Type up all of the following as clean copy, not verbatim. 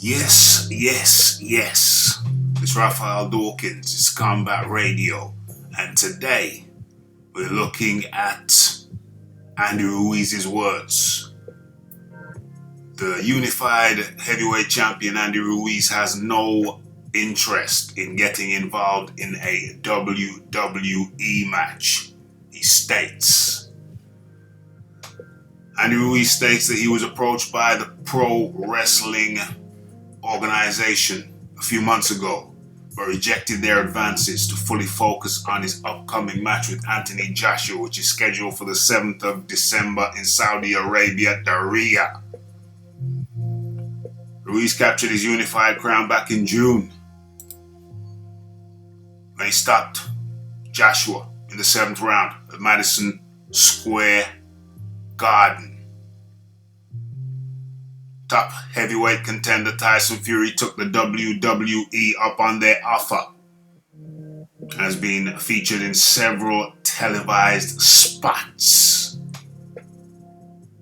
Yes, yes, yes. It's Raphael Dawkins. It's Combat Radio. And today we're looking at Andy Ruiz's words. The unified heavyweight champion Andy Ruiz has no interest in getting involved in a WWE match, he states. Andy Ruiz states that he was approached by the Pro Wrestling organization a few months ago, but rejected their advances to fully focus on his upcoming match with Anthony Joshua, which is scheduled for the 7th of December in Saudi Arabia, the Riyadh. Ruiz captured his unified crown back in June when he stopped Joshua in the 7th round at Madison Square Garden. Top heavyweight contender Tyson Fury took the WWE up on their offer and has been featured in several televised spots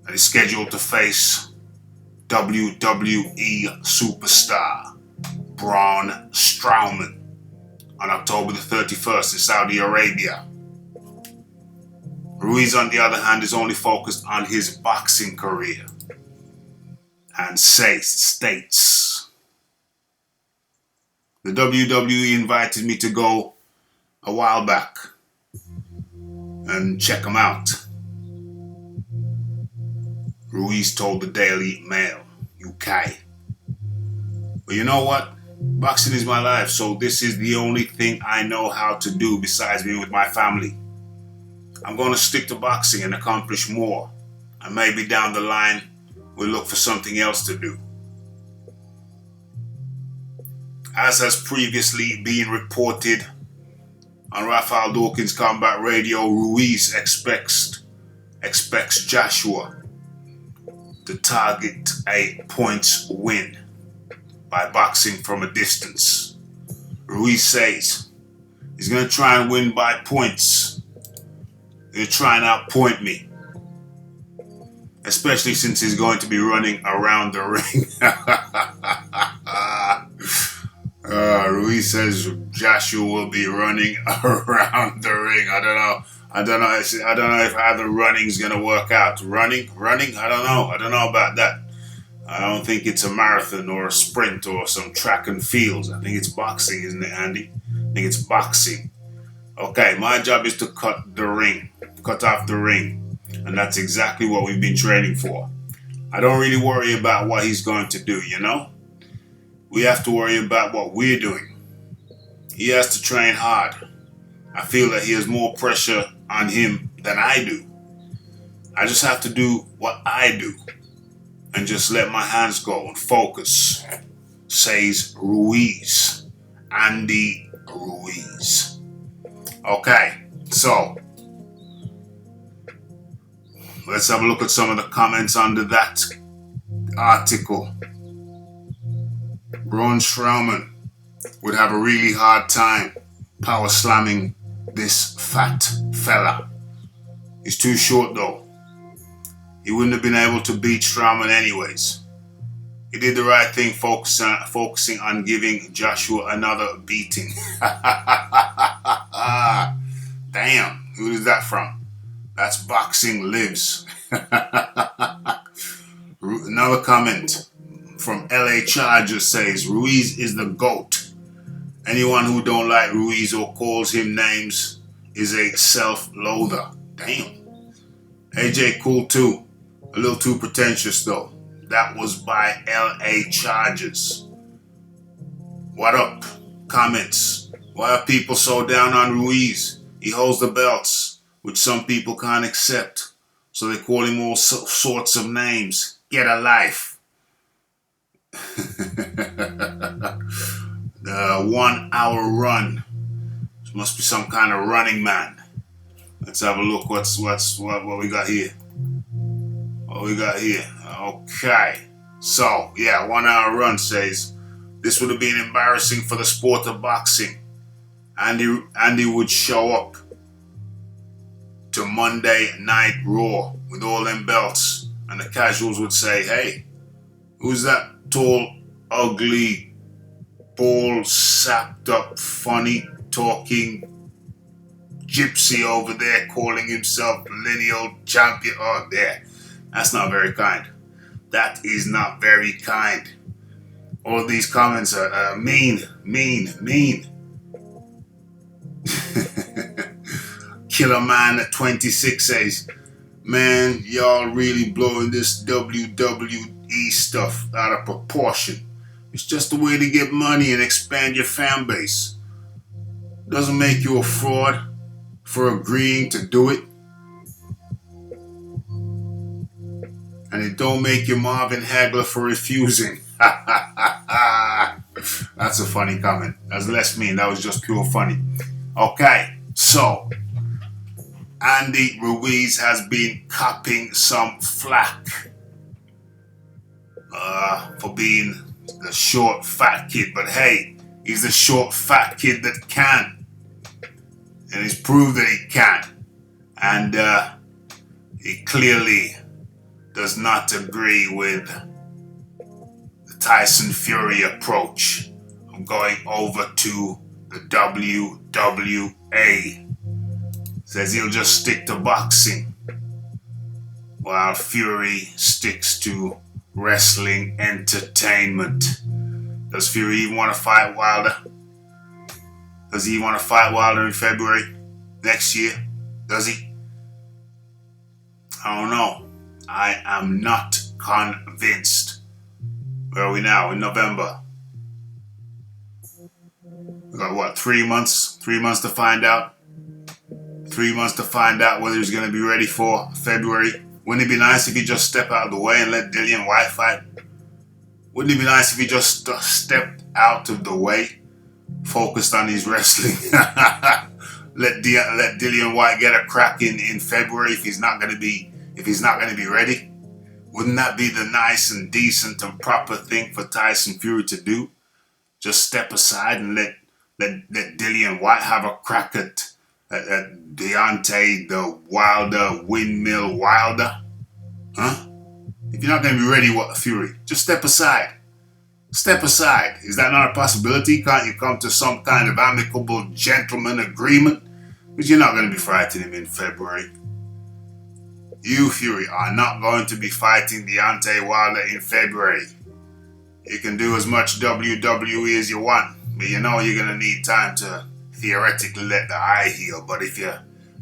and is scheduled to face WWE superstar Braun Strowman on October the 31st in Saudi Arabia. Ruiz, on the other hand, is only focused on his boxing career and states, the WWE invited me to go a while back and check them out, Ruiz told the Daily Mail UK. But you know what? Boxing is my life, so this is the only thing I know how to do besides being with my family. I'm going to stick to boxing and accomplish more, and maybe down the line we'll look for something else to do. As has previously been reported on Raphael Dawkins Combat Radio, Ruiz expects Joshua to target a points win by boxing from a distance. Ruiz says he's going to try and win by points. He's going to try and outpoint me, especially since he's going to be running around the ring. Ruiz says Joshua will be running around the ring. I don't know if how the running's gonna work out. Running. I don't know about that. I don't think it's a marathon or a sprint or some track and fields. I think it's boxing, isn't it, Andy? I think it's boxing. Okay, my job is to cut off the ring. And that's exactly what we've been training for. I don't really worry about what he's going to do, you know? We have to worry about what we're doing. He has to train hard. I feel that he has more pressure on him than I do. I just have to do what I do and just let my hands go and focus, says Ruiz. Andy Ruiz. Okay, so let's have a look at some of the comments under that article. Braun Strowman would have a really hard time power slamming this fat fella. He's too short though. He wouldn't have been able to beat Strowman anyways. He did the right thing focusing on giving Joshua another beating. Damn, who is that from? That's Boxing Lives. Another comment from LA Chargers says, Ruiz is the GOAT. Anyone who don't like Ruiz or calls him names is a self-loather. Damn. AJ Cool too. A little too pretentious though. That was by LA Chargers. What up? Comments. Why are people so down on Ruiz? He holds the belts, which some people can't accept. So they call him all sorts of names. Get a life. The 1 hour run. This must be some kind of running man. Let's have a look. What we got here? What we got here? Okay. So, 1 hour run says this would have been embarrassing for the sport of boxing. Andy would show up to Monday Night Raw with all them belts, and the casuals would say, hey, who's that tall ugly, bald, sapped up, funny talking gypsy over there calling himself lineal champion. Oh, there. That's not very kind. That is not very kind. All these comments are mean, mean, mean. Killer Man at 26 says, man, y'all really blowing this WWE stuff out of proportion. It's just a way to get money and expand your fan base. Doesn't make you a fraud for agreeing to do it. And it don't make you Marvin Hagler for refusing. That's a funny comment. That's less mean. That was just pure funny. Okay, so Andy Ruiz has been copping some flack for being the short, fat kid. But hey, he's the short, fat kid that can. And he's proved that he can. And he clearly does not agree with the Tyson Fury approach of going over to the WWE. Says he'll just stick to boxing while Fury sticks to wrestling entertainment. Does Fury even want to fight Wilder? Does he want to fight Wilder in February next year? Does he? I don't know. I am not convinced. Where are we now? In November. We got what, 3 months? 3 months to find out. 3 months to find out whether he's going to be ready for February. Wouldn't it be nice if he just stepped out of the way and let Dillian White fight? Wouldn't it be nice if he just stepped out of the way, focused on his wrestling? let Dillian White get a crack in February if he's not going to be ready. Wouldn't that be the nice and decent and proper thing for Tyson Fury to do? Just step aside and let Dillian White have a crack at Deontay the Wilder Windmill Wilder? Huh? If you're not going to be ready, what, Fury? Just step aside. Step aside. Is that not a possibility? Can't you come to some kind of amicable gentleman agreement? Because you're not going to be fighting him in February. You, Fury, are not going to be fighting Deontay Wilder in February. You can do as much WWE as you want, but you know you're going to need time to theoretically let the eye heal. But if you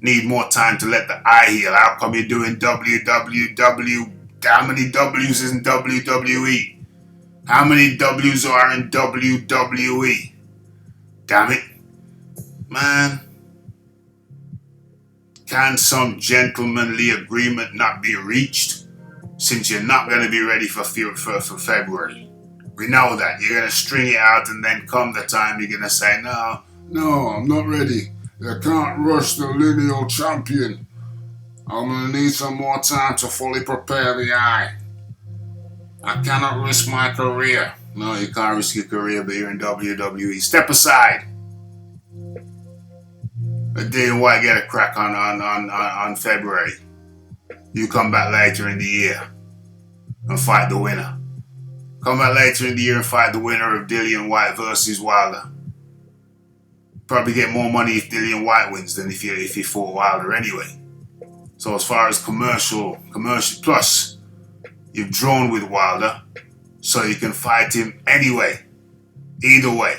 need more time to let the eye heal, how come you're doing WWW? How many W's is in WWE? How many W's are in WWE? Damn it. Man. Can some gentlemanly agreement not be reached? Since you're not going to be ready for February. We know that. You're going to string it out and then come the time you're going to say, no, I'm not ready. You can't rush the lineal champion. I'm going to need some more time to fully prepare the eye. I cannot risk my career. No, you can't risk your career, but you're in WWE. Step aside. Let Dillian White get a crack on February. You come back later in the year and fight the winner. Come back later in the year and fight the winner of Dillian White versus Wilder. Probably get more money if Dillian White wins than if you fought Wilder anyway. So as far as commercial plus, you've drawn with Wilder, so you can fight him anyway. Either way.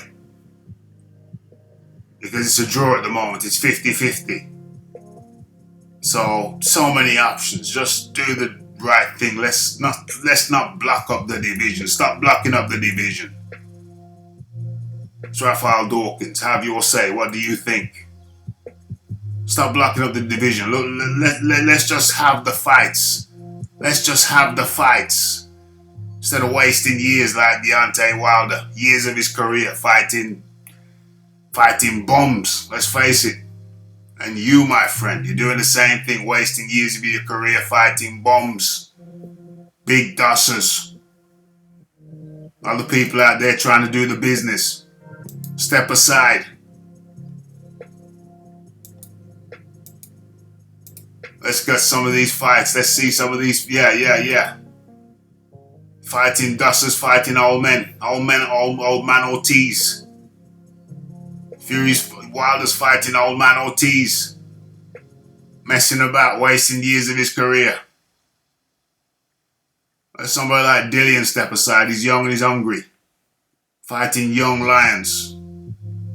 Because it's a draw at the moment. It's 50-50. So many options. Just do the right thing. Let's not block up the division. Stop blocking up the division. It's Raphael Dawkins. Have your say. What do you think? Stop blocking up the division. Look, let's just have the fights. Let's just have the fights. Instead of wasting years like Deontay Wilder. Years of his career fighting bums. Let's face it. And you, my friend, you're doing the same thing, wasting years of your career fighting bums. Big dossers. Other people out there trying to do the business. Step aside. Let's get some of these fights. Let's see some of these. Yeah. Fighting Dusters, fighting old men, old man Ortiz. Fury's Wilder's fighting old man Ortiz. Messing about, wasting years of his career. Let somebody like Dillian step aside. He's young and he's hungry. Fighting young lions.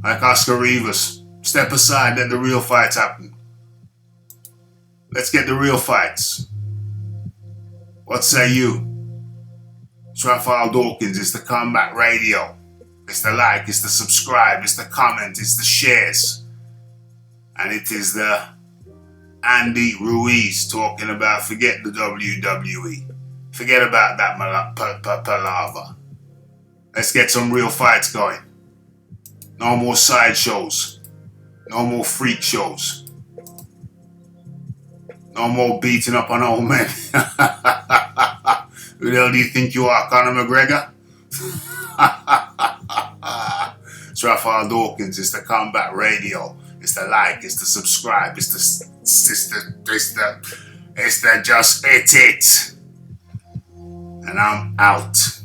Like Oscar Rivas. Step aside, let the real fights happen. Let's get the real fights. What say you? It's Raphael Dawkins. It's the Combat Radio. It's the like, it's the subscribe, it's the comment, it's the shares. And it is the Andy Ruiz talking about forget the WWE. Forget about that palaver. Let's get some real fights going. No more sideshows. No more freak shows. No more beating up on old men. Who the hell do you think you are, Conor McGregor? It's Raphael Dawkins. It's the Combat Radio. It's the like. It's the subscribe. It's the just it. And I'm out.